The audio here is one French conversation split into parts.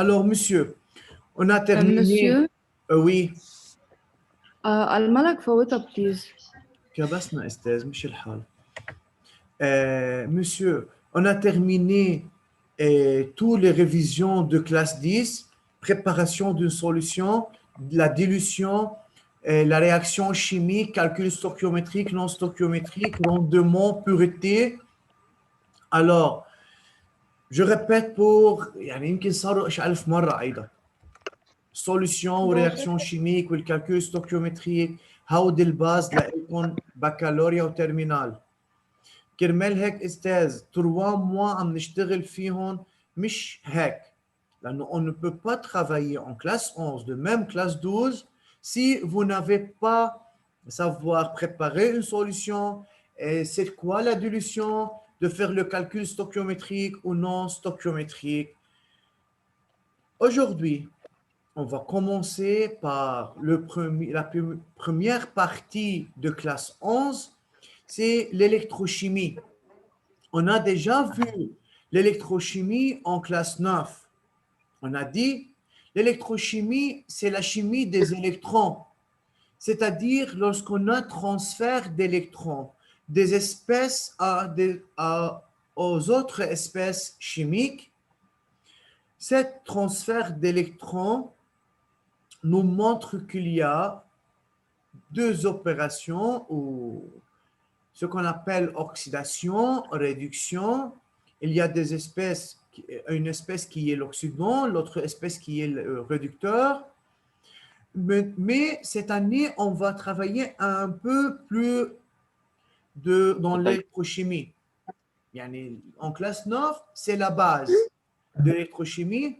Alors, monsieur, on a terminé. monsieur, Oui, الملك فوتها بليز. كبسنا استاذ مش الحال. Monsieur, on a terminé toutes les révisions de classe 10, préparation d'une solution, la dilution, la réaction chimique, calcul stoichiométrique, non stoichiométrique, rendement, pureté. Alors, je répète pour يعني يمكن صاروا إيش ألف مرة أيضا. Solution ou réaction chimique ou le calcul stoichiométrique, هودي الباز لإلكم بكالوريا وترمينال. كرمال هيك استاذ 3 mois عم نشتغل فيهم مش هيك لانه on ne peut pas travailler en classe 11 de même classe 12 si vous n'avez pas savoir préparer une solution et c'est quoi la dilution, de faire le calcul stoichiométrique ou non stoichiométrique. Aujourd'hui, on va commencer par la première partie de classe 11, c'est l'électrochimie. On a déjà vu l'électrochimie en classe 9. On a dit l'électrochimie, c'est la chimie des électrons, c'est-à-dire lorsqu'on a transfert d'électrons des espèces aux autres espèces chimiques. Cet transfert d'électrons nous montre qu'il y a deux opérations ou ce qu'on appelle oxydation, réduction. Il y a des espèces, une espèce qui est l'oxydant, l'autre espèce qui est le réducteur. Mais cette année, on va travailler un peu plus dans l'électrochimie. En classe 9, c'est la base de l'électrochimie.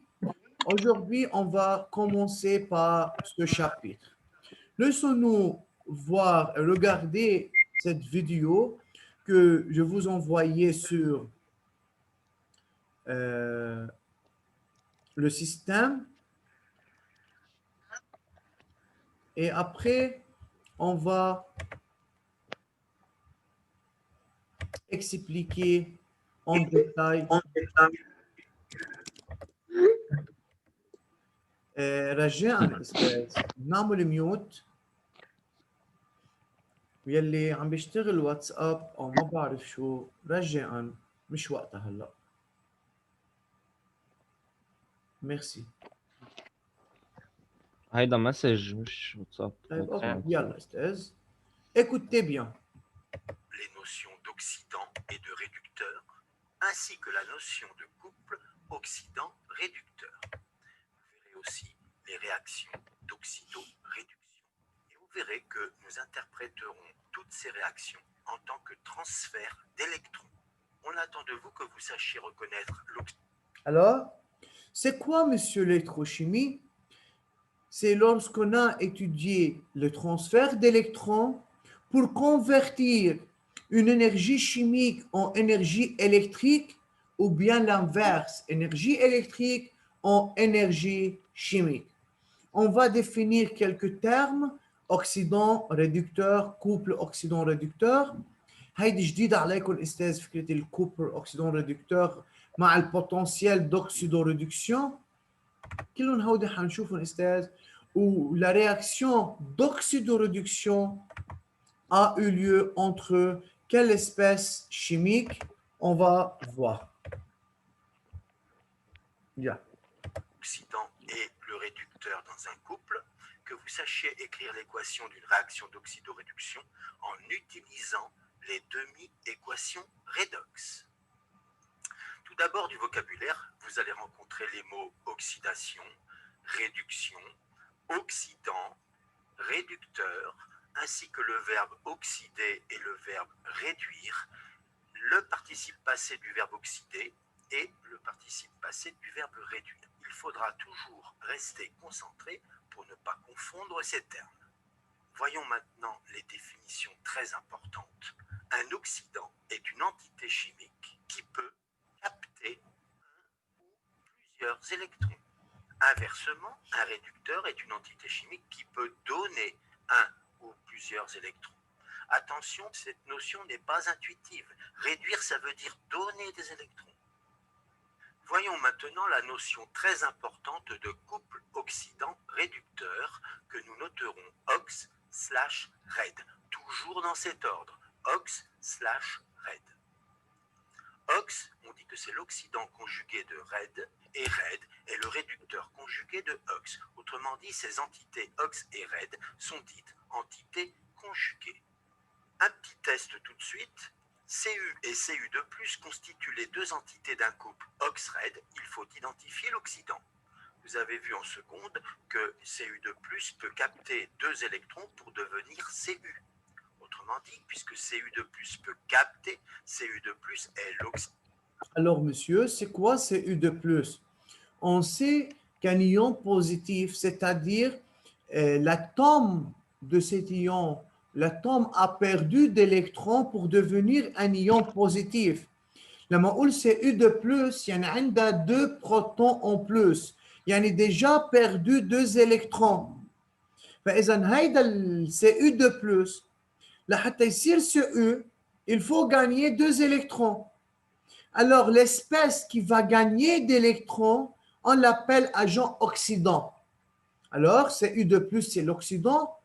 Aujourd'hui, on va commencer par ce chapitre. Laissons-nous voir et regarder cette vidéo que je vous envoyais sur le système. Et après, on va expliquer en détail. رجاء استاذ نعمل ميوت ويلي عم بيشتغل واتساب او ما بعرف شو رجاء مش وقتها هلا. ميرسي. هيدا مسج مش واتساب. طيب اوكي يلا استاذ. Écoutez bien. Les notions d'oxydant et de réducteur, ainsi que la notion de couple oxydant-réducteur. Vous verrez aussi les réactions d'oxydo-réduction. Et vous verrez que nous interpréterons toutes ces réactions en tant que transfert d'électrons. On attend de vous que vous sachiez reconnaître l'oxydant. Alors, c'est quoi, monsieur, l'électrochimie? C'est lorsqu'on a étudié le transfert d'électrons pour convertir une énergie chimique en énergie électrique ou bien l'inverse, énergie électrique en énergie chimique. On va définir quelques termes: oxydant, réducteur, couple oxydant-réducteur. هيدي جديدة عليكم استاذ فكرة الكوبل اوكسيدون ريدكتور مع البوتنسيال دوكسيدو ريدكسيون. كلهم هودي حنشوفهم استاذ. Où la réaction d'oxydoréduction a eu lieu entre quelle espèce chimique on va voir. Yeah. L'oxydant et le réducteur dans un couple, que vous sachiez écrire l'équation d'une réaction d'oxydoréduction en utilisant les demi-équations redox. Tout d'abord, du vocabulaire, vous allez rencontrer les mots oxydation, réduction, oxydant, réducteur, ainsi que le verbe oxyder et le verbe réduire, le participe passé du verbe oxyder et le participe passé du verbe réduire. Il faudra toujours rester concentré pour ne pas confondre ces termes. Voyons maintenant les définitions très importantes. Un oxydant est une entité chimique qui peut capter un ou plusieurs électrons. Inversement, un réducteur est une entité chimique qui peut donner un ou plusieurs électrons. Attention, cette notion n'est pas intuitive. Réduire, ça veut dire donner des électrons. Voyons maintenant la notion très importante de couple oxydant-réducteur que nous noterons OX/RED, toujours dans cet ordre, OX/RED. OX, on dit que c'est l'oxydant conjugué de RED, et RED est le réducteur conjugué de OX. Autrement dit, ces entités OX et RED sont dites entités conjuguées. Un petit test tout de suite. Cu et Cu2+ constituent les deux entités d'un couple OX-RED. Il faut identifier l'oxydant. Vous avez vu en seconde que Cu2+ peut capter 2 électrons pour devenir Cu. Autrement dit, puisque Cu2+ peut capter, Cu2+ est l'oxydant. Alors, monsieur, c'est quoi Cu2+? On sait qu'un ion positif, c'est-à-dire l'atome de cet ion, l'atome a perdu d'électrons pour devenir un ion positif. لما اقول Cu2+, يعني عندها 2 protons en plus, يعني déjà perdu 2 électrons. فاذا هيدا Cu2+, لحتى يصير Cu, il faut gagner 2 électrons. Alors l'espèce qui va gagner d'électrons, on l'appelle agent oxydant. Alors Cu2+, c'est l'oxydant.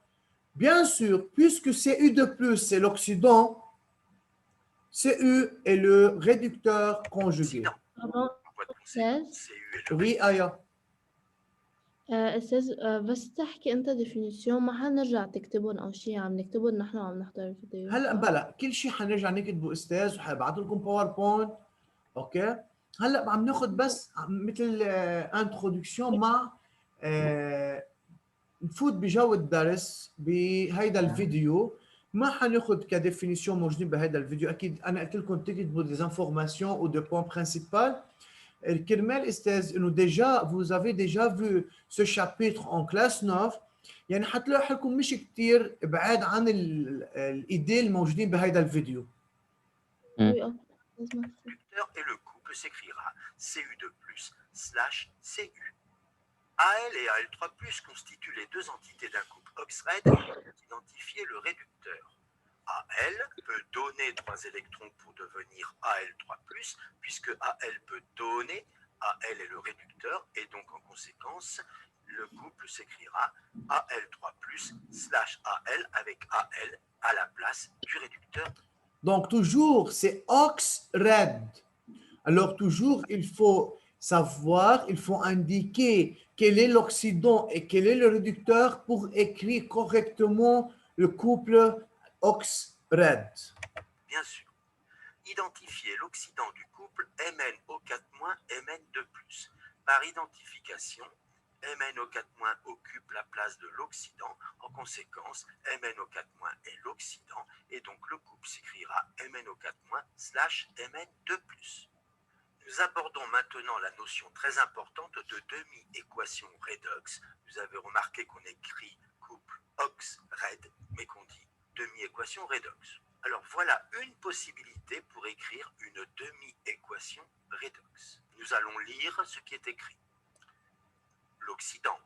Bien sûr, puisque Cu2+, c'est l'oxydant, Cu est le réducteur conjugué. En voie de conséquence, Cu est le Oui, Aya. أستاذ بس تحكي أنت ديفينيسيون ما حنرجع تكتبهم أو شيء عم نكتبهم نحن وعم نحضر الفيديو هلا بلا كل شيء حنرجع نكتبه استاذ وحبعث لكم باوربوينت. اوكي هلا عم ناخذ بس مثل انترودكسيون مع نفوت بجو الدرس بهيدا الفيديو. ما حناخذ كديفينيسيون موجودين بهيدا الفيديو. اكيد انا قلت لكم تكتبوا دي انفورماسيون او دو بوين برينسيبال. كرمال استاذ انه ديجا vous avez déjà vu ce chapitre en classe 9، يعني حتلاقوا حالكم مش كثير بعاد عن الايديه الموجودين بهيدا الفيديو. Oui, لازم réducteur et le couple s'écrira Cu2+/Cu. Al et Al3+ constituent les deux entités d'un couple OX-RED. Identifier le réducteur. Al peut donner 3 électrons pour devenir Al3+, puisque Al peut donner, Al est le réducteur, et donc en conséquence, le couple s'écrira Al3+/Al avec Al à la place du réducteur. Donc toujours c'est OX-RED. Alors toujours il faut savoir, il faut indiquer quel est l'oxydant et quel est le réducteur pour écrire correctement le couple OX-RED. Bien sûr. Identifier l'oxydant du couple MnO4- Mn2+. Par identification, MnO4- occupe la place de l'oxydant. En conséquence, MnO4- est l'oxydant et donc le couple s'écrira MnO4-/Mn2+. Nous abordons maintenant la notion très importante de demi-équation redox. Vous avez remarqué qu'on écrit couple OX-RED, mais qu'on dit demi-équation redox. Alors voilà une possibilité pour écrire une demi-équation redox. Nous allons lire ce qui est écrit. L'oxydant.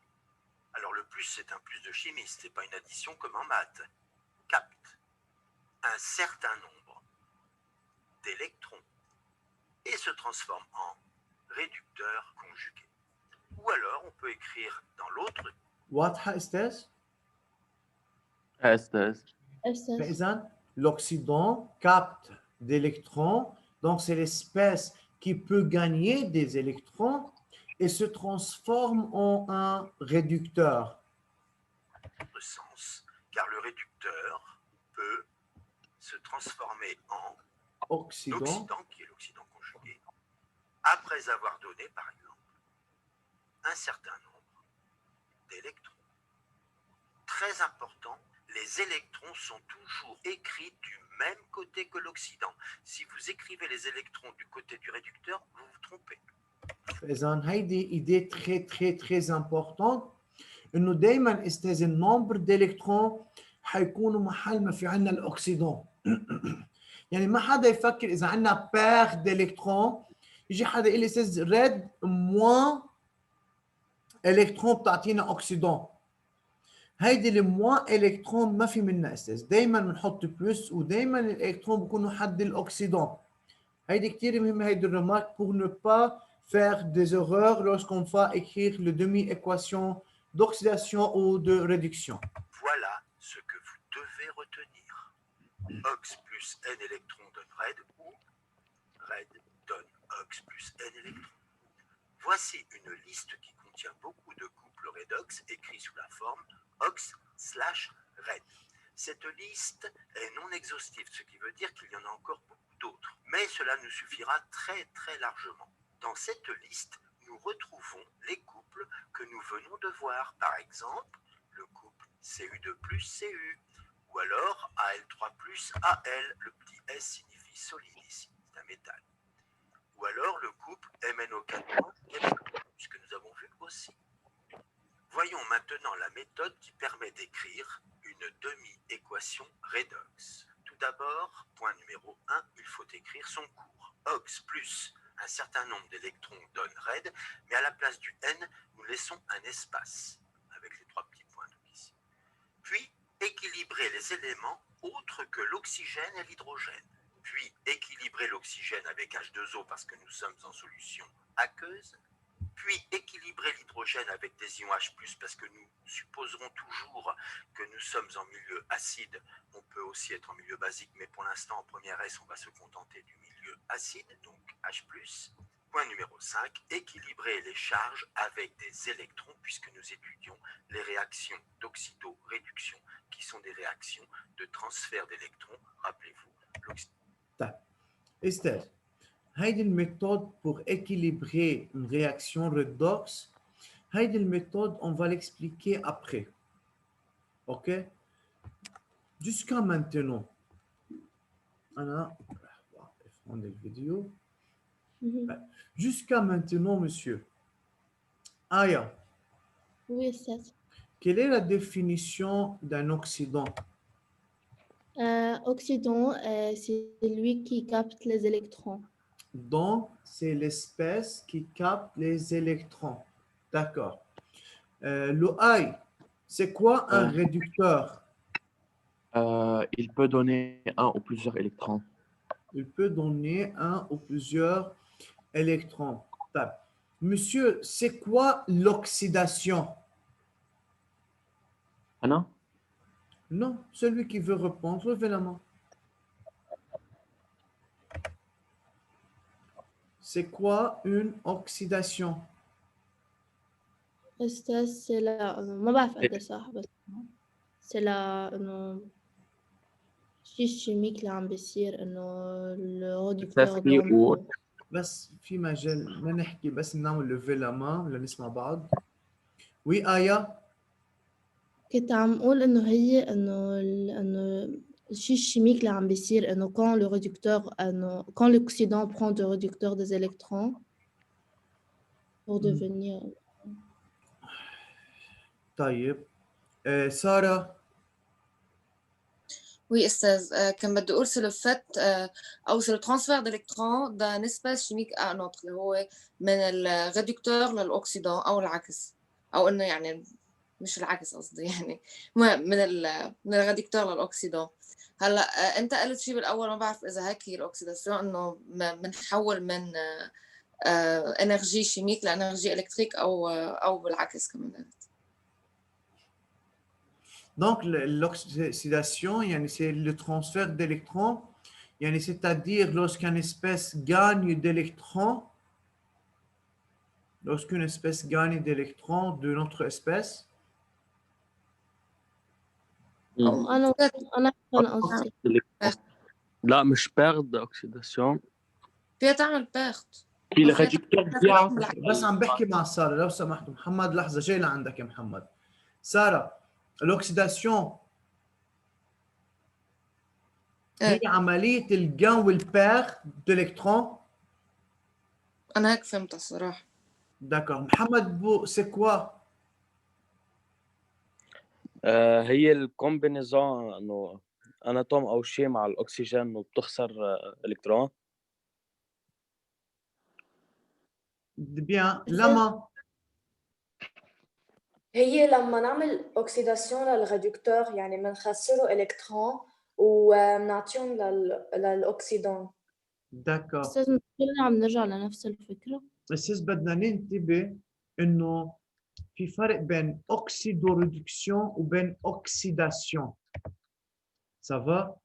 Alors le plus, c'est un plus de chimie, ce n'est pas une addition comme en maths. Capte un certain nombre d'électrons et se transforme en réducteur conjugué. Ou alors, on peut écrire dans l'autre. واضحة استاذ؟ أستاذ. فإذا l'oxydant capte d'électrons, donc c'est l'espèce qui peut gagner des électrons et se transforme en un réducteur. Sens, car le réducteur peut se transformer en Oxydant. l'oxydant, qui est l'oxydant conjugué, après avoir donné, par exemple, un certain nombre d'électrons. Très important, les électrons sont toujours écrits du même côté que l'oxydant. Si vous écrivez les électrons du côté du réducteur, vous vous trompez. فإذا هيدي idée très importante إنه دايما استاذ النمبر ديلكترون حيكونوا محل ما في عندنا الأكسيدون. يعني ما حدا يفكر إذا عندنا بير ديلكترون يجي حدا يقول لي استاذ ريد موان إلكترون بتعطينا أكسيدون. هيدي الموان إلكترون ما في منها استاذ، دايما بنحط بلس ودايما الإلكترون بيكونوا حد الأكسيدون. هيدي كتير مهمة هيدي الرمارك pour ne pas faire des erreurs lorsqu'on va écrire le demi-équation d'oxydation ou de réduction. Voilà ce que vous devez retenir. Ox plus N électrons donne Red ou Red donne Ox plus N électrons. Voici une liste qui contient beaucoup de couples redox écrits sous la forme Ox/Red. Cette liste est non exhaustive, ce qui veut dire qu'il y en a encore beaucoup d'autres. Mais cela nous suffira très largement. Dans cette liste, nous retrouvons les couples que nous venons de voir. Par exemple, le couple Cu2 plus Cu, ou alors Al3 plus Al, le petit S signifie solide ici, c'est un métal. Ou alors le couple MnO4 puisque nous avons vu aussi. Voyons maintenant la méthode qui permet d'écrire une demi-équation redox. Tout d'abord, point numéro 1, il faut écrire son cours. Ox plus un certain nombre d'électrons donne Red, mais à la place du N, nous laissons un espace, avec les 3 petits points ici. Puis, équilibrer les éléments autres que l'oxygène et l'hydrogène. Puis, équilibrer l'oxygène avec H2O parce que nous sommes en solution aqueuse. Puis, équilibrer l'hydrogène avec des ions H+, parce que nous supposerons toujours que nous sommes en milieu acide. On peut aussi être en milieu basique, mais pour l'instant, en première S, on va se contenter du milieu acide, donc H+. Point numéro 5, équilibrer les charges avec des électrons, puisque nous étudions les réactions d'oxydoréduction, qui sont des réactions de transfert d'électrons. Rappelez-vous, طيب Esther, هيدي الميثode pour équilibrer une réaction redox, هيدي الميثode on va l'expliquer après. OK? Jusqu'à maintenant, أنا راح prendre la vidéo. Jusqu'à maintenant, monsieur. Aya, Oui, c'est ça. quelle est la définition d'un oxydant? Oxydant, c'est lui qui capte les électrons. Donc, c'est l'espèce qui capte les électrons. D'accord. Le I, c'est quoi un réducteur? Il peut donner un ou plusieurs électrons. Il peut donner un ou plusieurs électrons. Tac. Monsieur, c'est quoi l'oxydation? أنا Non, celui qui veut répondre, levez la main. C'est quoi une oxydation? أستاذ c'est la ما بعرف قد صح بس c'est la إنه شيء شيميك اللي عم بيصير إنه الريدكتور تسلي ضم بس في مجال ما نحكي بس نعمل lever la main لنسمع بعض. Oui, Aya? كنت عم أقول إنه هي إنه الشيء الشيميك اللي عم بيصير إنه quand le réducteur إنه quand l'oxydant prend du réducteur des électrons pour devenir طيب. سارة؟ Oui, أستاذ كان بدي أقول c'est le fait أو c'est le transfert d'électrons d'un espace chimique à un autre اللي هو من الريدكتور للأكسيدون أو العكس أو إنه يعني مش العكس قصدي يعني من الريدكتور للأكسيدون. هلا أنت قلت شيء بالأول ما بعرف إذا هيك هي الأكسيداسيون إنه بنحول من إنرجي شيميك لإنرجي إلكتريك أو بالعكس كمان قلت. Donc, l'oxydation, c'est le transfert d'électrons, c'est-à-dire lorsqu'une espèce gagne d'électrons, lorsqu'une espèce gagne d'électrons de notre espèce. أنا قصدي لا مش بيرد اوكسيداسيون. فيها تعمل بيرت. في الريدكتور بيعمل. بس عم بحكي مع سارة لو سمحتوا. محمد لحظة جاي لعندك يا محمد. سارة، الأوكسيداسيون هي عملية الجان والبير d'électrons. أنا هيك فهمت الصراحة. D'accord. محمد بو c'est quoi? هي الكومبينيزون انه اناتوم او شيء مع الاكسجين وبتخسر الكترون. Bien. Lama. هي لما نعمل اوكسيداسيون للريدكتور يعني بنخسره الكترون وبنعطيهم للاكسيدون. D'accord. أستاذ كلنا عم نرجع لنفس الفكرة. بس بدنا ننتبه انه في فرق بين اوكسيدوريدكسيون وبين اوكسيداسيون. سافا؟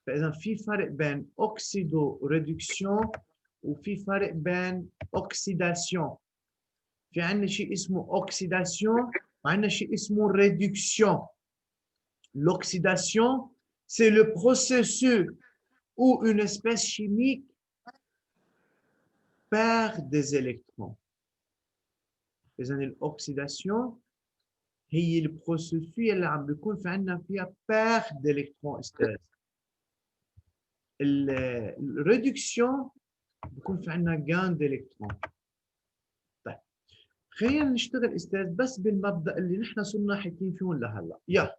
فاذا في فرق بين اوكسيدوريدكسيون وفي فرق بين اوكسيداسيون. في عندنا شيء اسمه اوكسيداسيون وعندنا شيء اسمه réduction. L'oxydation, c'est le processus où une espèce chimique perd des électrons. l'oxydation هي البروسيسوس اللي عم بيكون في عندنا فيها perte d'électrons استاذ. الريدكسيون بيكون في عندنا gain d'électrons. طيب خلينا نشتغل استاذ بس بالمبدا اللي نحن صرنا حاكيين فيه لهلا.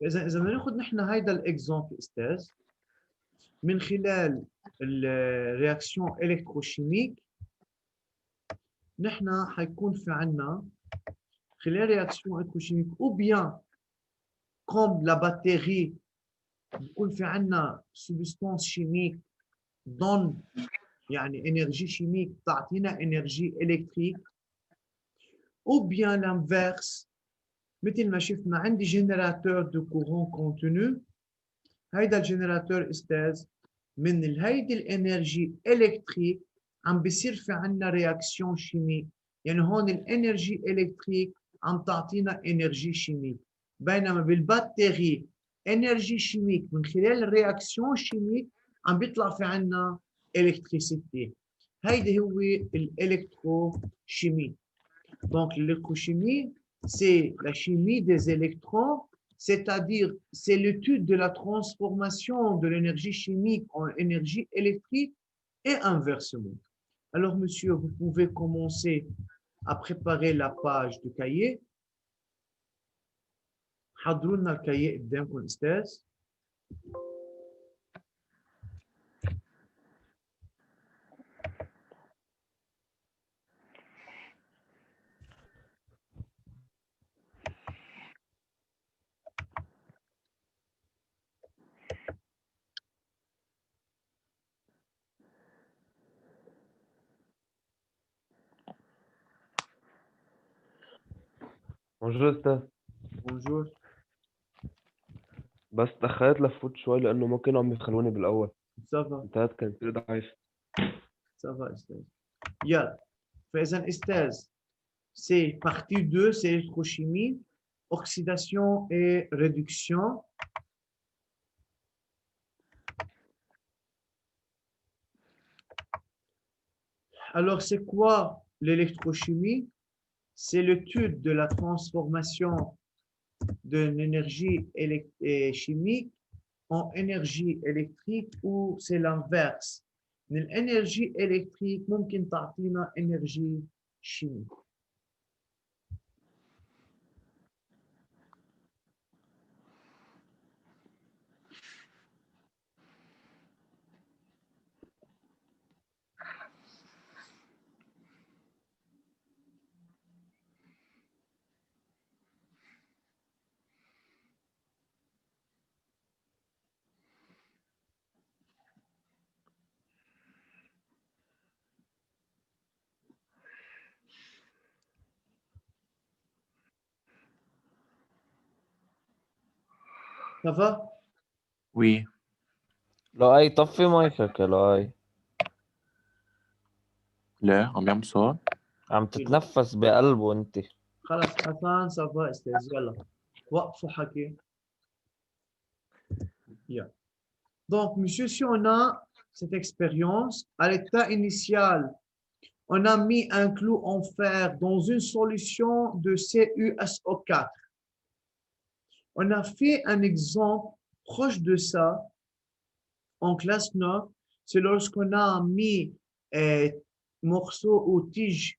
اذا بدنا ناخذ نحن هيدا الاكزامبل استاذ من خلال الرياكسيون الكتروشيميك، نحن حيكون في عندنا خلال رياكسيون الكتروشيميك او بيان كوم لا باتيري بيكون في عندنا سبستانس شيميك دون يعني انرجي شيميك تعطينا انرجي الكتريك، او بيان لانفيرس مثل ما شفنا عندي جينيراتور دو كورون كونتينو. هيدا الجينيراتور استاذ من هيدي الانرجي الكتريك عم بيصير في عندنا رياكسيون شيميك، يعني هون الانرجي الكتريك عم تعطينا انرجي شيميك، بينما بالباتري انرجي شيميك من خلال الرياكسيون شيميك عم بيطلع في عندنا الكتريسيتي. هيدي هو الالكتروشيمي. دونك الالكتروشيمي c'est la chimie des électrons, c'est-à-dire c'est l'étude de la transformation de l'énergie chimique en énergie électrique et inversement. Alors, monsieur, vous pouvez commencer à préparer la page du cahier. حضروا لنا الكاييه قدامكم استاذ. بونجور أستاذ. Bonjour. بس تأخرت لفوت شوي لأنه ما كانوا عم يخلوني بالأول. Ça va. انتهت كان كتير ضعيف. Ça va استاذ. يلا. فإذا استاذ c'est partie 2, c'est électrochimie, oxydation et réduction. Alors, c'est quoi l'électrochimie? C'est l'étude de la transformation d'une énergie chimique en énergie électrique ou c'est l'inverse. L'énergie électrique ممكن تعطينا énergie chimique. Ça va? Oui. لؤي طفي مايكك يا لؤي. لا عم بيعمل صوت. عم تتنفس بقلبه انت. خلاص حسن ça va استاذ يلا وقفوا حكي. Yeah. Donc, monsieur, si on a cette expérience, à l'état initial, on a mis un clou en fer dans une solution de CuSO4. On a fait un exemple proche de ça en classe 9. C'est lorsqu'on a mis morceaux ou tiges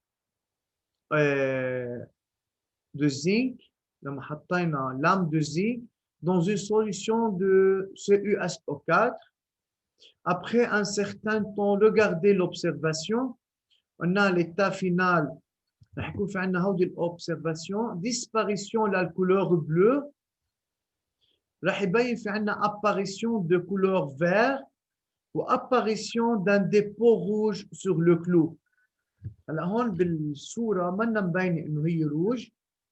de zinc, lame de zinc, dans une solution de CuSO4. Après un certain temps, regardez l'observation. On a l'état final. L'observation, disparition de la couleur bleue. راح يبين في عندنا apparition de couleur vert واpparition d'un dépôt rouge sur le clou. هلا هون بالصورة منا مبينة إنه هي روج،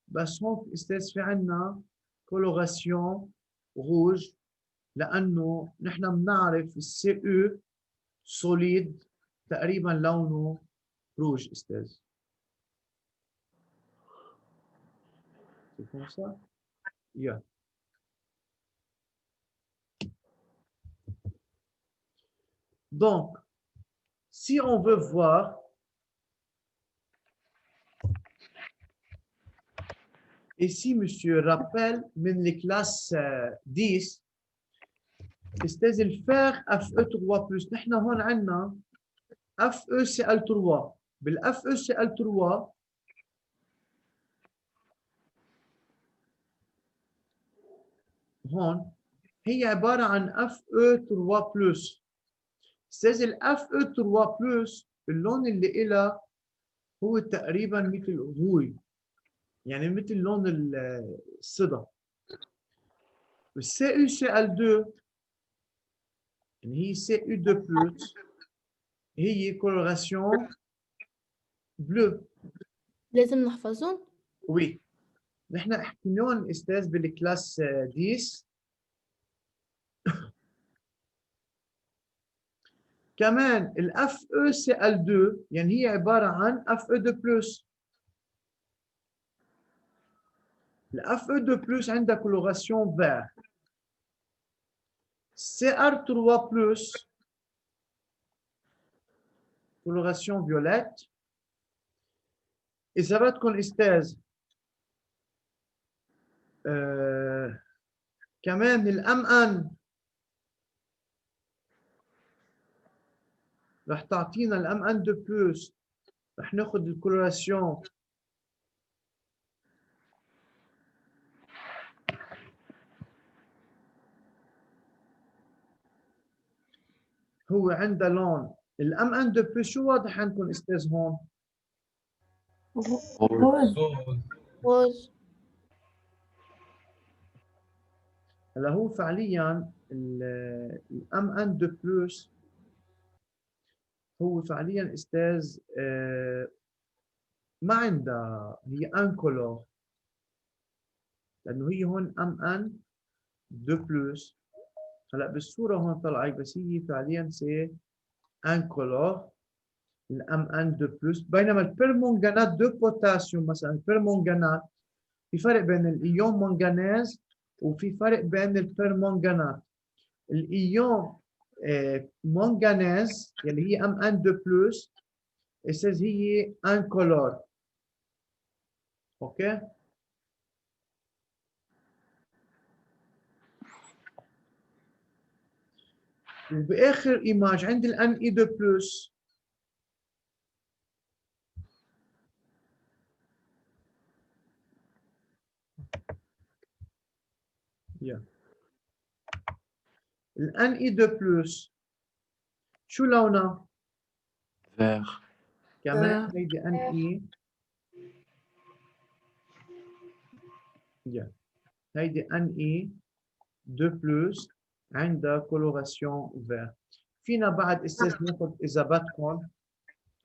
بس هون استاذ في عنا كولوراسيون روج لأنه نحن بنعرف السي او سوليد تقريبا لونه روج استاذ. C'est comme ça? Yeah. Donc, si on veut voir, ici, monsieur rappelle, من les classes 10, استاذ الفار FE3+. نحن هون عندنا FeCl3. بالFeCl3 هون هي عبارة عن Fe3+. استاذ ال Fe3+, اللون اللي إلها هو تقريبا مثل الغوي، يعني مثل لون الصدى. والCuCl2 يعني هي Cu2+, هي coloration bleu. لازم نحفظهم؟ وي نحن حكيناهم استاذ بالكلاس 10. كمان ال FeCl2 يعني هي عبارة عن Fe2+. ال Fe2+ عندها coloration vert. Cr3+, coloration violette. إذا بدكم استاذ كمان الMN رح تعطينا الMN2+. رح ناخذ الكولوراسيون هو عنده لون الMN2+. شو واضح عندكم استاذ هون؟ روج. هلا هو فعليا الMN2+ هو فعليا استاذ ما عندها، هي انكولور، لانه هي هون MN2+. هلا بالصوره هون طلعت، بس هي فعليا سي انكولور الMN2+. بينما البيرمونغانات دو بوتاسيوم مثلا، البيرمونغانات في فرق بين الايون منغنيز وفي فرق بين البيرمونغانات. الايون منغنيز يلي هي MN2+, استاذ هي انكولور. اوكي. وباخر ايماج عند ال Ne2+. ال Ne2+ شو لونها؟ vert. كمان هيدي Ne. هيدي Ne2+ عندها كولوراسيون فير. فينا بعد استاذ ناخذ اذا بدكم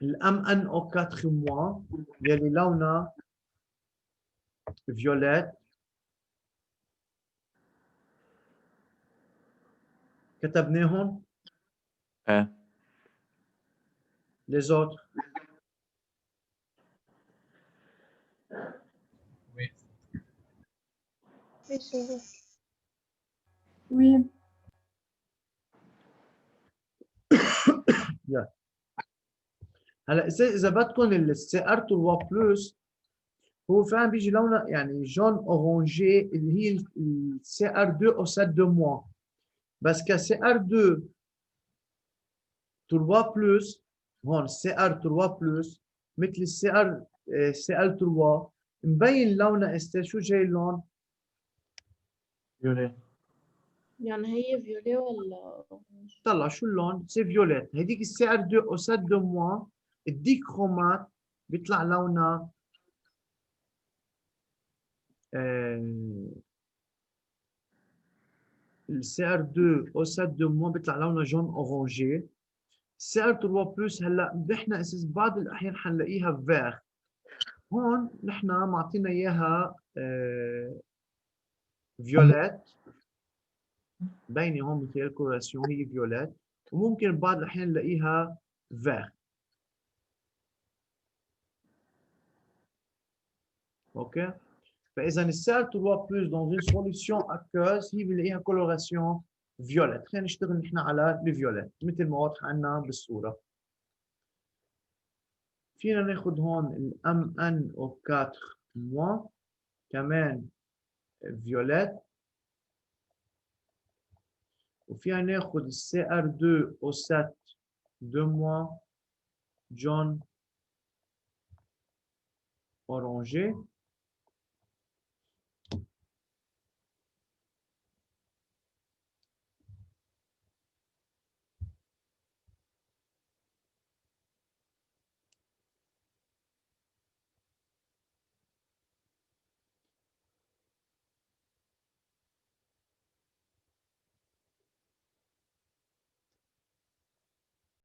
الMnO4- يلي لونها فيوليت. كتبناهم ايه les autres. Oui. هلا اذا بدكم الCr3+ هو فعلا بيجي لونه يعني جون اورانجي اللي هي CR2O7-، بس كCr2 3+ هون CR3+ مثل Cl3 مبين لونه استاذ. شو جاي اللون؟ violet. يعني هي فيولي ولا طلع شو اللون؟ سي فيوليت. هديك CR2O7- الديكرومات بيطلع لونها CR2 او سات 2 بيطلع لونه جون اورانجي. CR3 بلس هلا نحن اساس بعض الاحيان حنلاقيها فيغ. هون نحن معطينا اياها فيوليت، باينه هون من خلال الكوراسيون هي فيوليت، وممكن بعض الاحيان نلاقيها فيغ. اوكي، فاذا السال 3 بلس dans une solution aqueuse هي بنلاقيها coloration فيوليت. خلينا نشتغل نحن على الفيوليت مثل ما واضح عندنا بالصوره. فينا ناخذ هون ال MnO4 moins كمان فيوليت، وفينا ناخذ CR2O7 2 جون اورانجي،